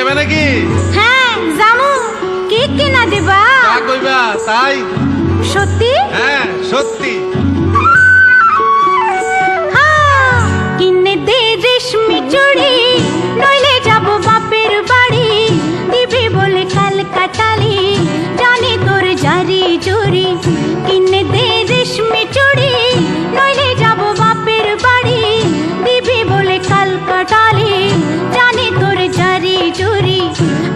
যাবে নাকি? হ্যাঁ জামু। কি কিনা দিবা? তা কইবা তাই? সত্যি? হ্যাঁ সত্যি। হ্যাঁ, কিনে দে রেশমি চুড়ি, নইলে যাব বাপের বাড়ি। দিবি বলে কাল কাটালি, জানি তোর জারি জুরি। কিনে দে রেশমি চুড়ি, নইলে যাব বাপের বাড়ি। দিবি বলে কাল কাটালি, জানি তোর জারি জুরি।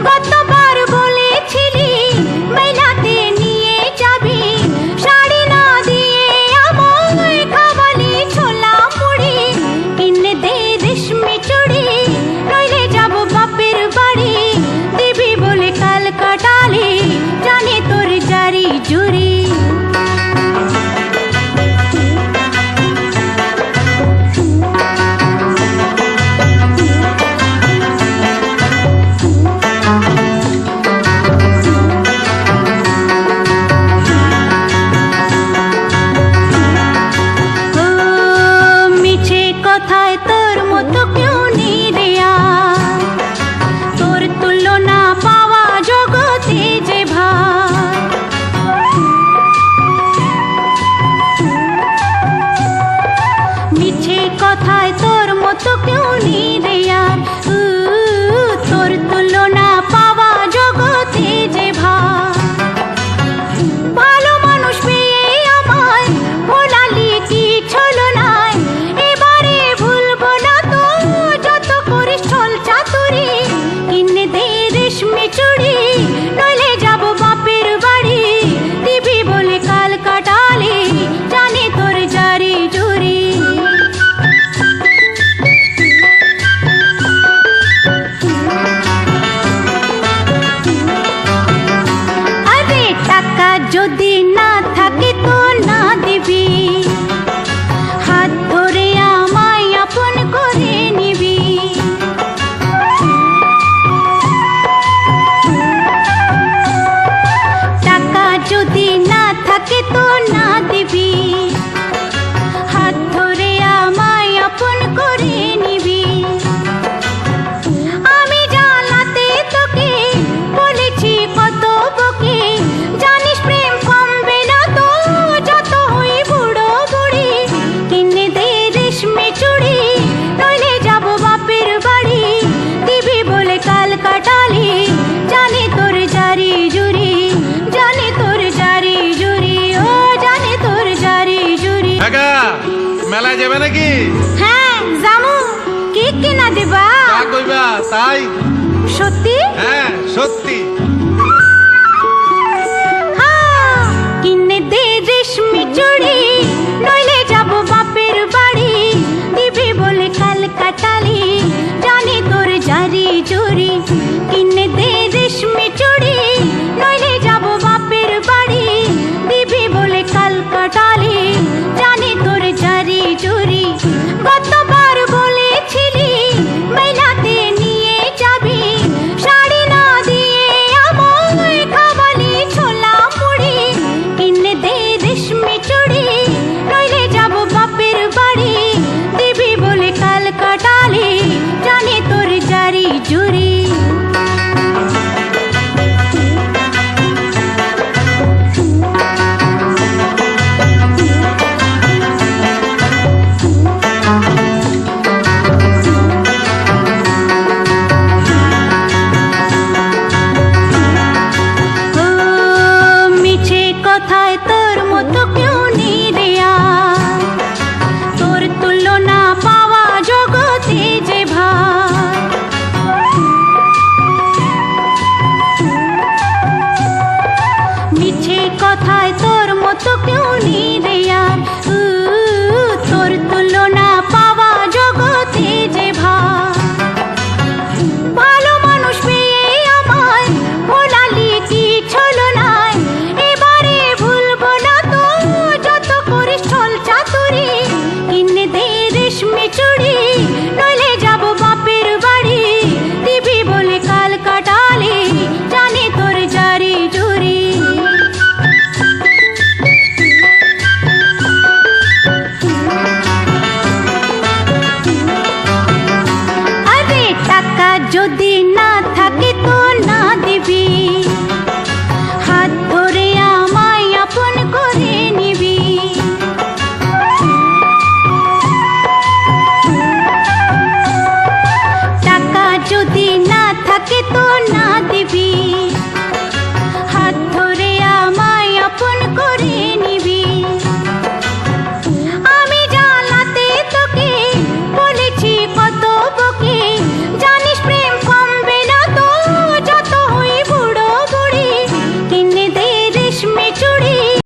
কতবার বলেছিলি মেলাতে নিয়ে যাবি, শাড়ি না দিয়ে আমায় খাওয়ালি ছোলা মুড়ি। কিনে দে রেশমি চুড়ি, নইলে যাব বাপের বাড়ি। দিবি বলে কাল কাটালি, জানি তোর জারি জুরি। ও মিছে কথায় তোর মতো কেউ নেই রে আর। তোর তুলনা পাওয়া জগতে যে ভার। মিছে কথায় তোর মতো কেউ নেই রে আর। তোর তুলনা পাওয়া জগতে যে ভার। ভালো মানুষ পেয়ে আমায় ভোলালি কি ছলো নাই। এবারে ভুলবো না তো যত করিস ছল চাতুরি। কিনে দে রেশমি চুড়ি, নইলে যাব বাপের বাড়ি। দিবি বলে কাল কাটালি, জানি তোর জারি জুরি। আরে টাকা যদি না থাকে তো না দিবি, হাত ধরে আমায় আপন করে নিবি। টাকা যদি না থাকে তো না দিবি, হাত ধরে আমায় আপন করে নিবি। আমি জ্বালাতে তোকে বলেছি কত বকে, জানিস প্রেম কমবে না তো যত হই বুড়ো বুড়ি। কিনে দে রেশমি চুড়ি, নইলে যাব বাপের বাড়ি। দিবি বলে কাল কাটালি, জানি তোর জারি জুরি। জানি তোর জারি জুরি, ও জানি তোর জারি জুরি। কাকা মেলায় যাবে নাকি? হ্যাঁ জামু। কি কিনা দিবা? তা কইবা তাই? সত্যি? হ্যাঁ সত্যি। হ্যাঁ, কিনে দে রেশমি চুড়ি,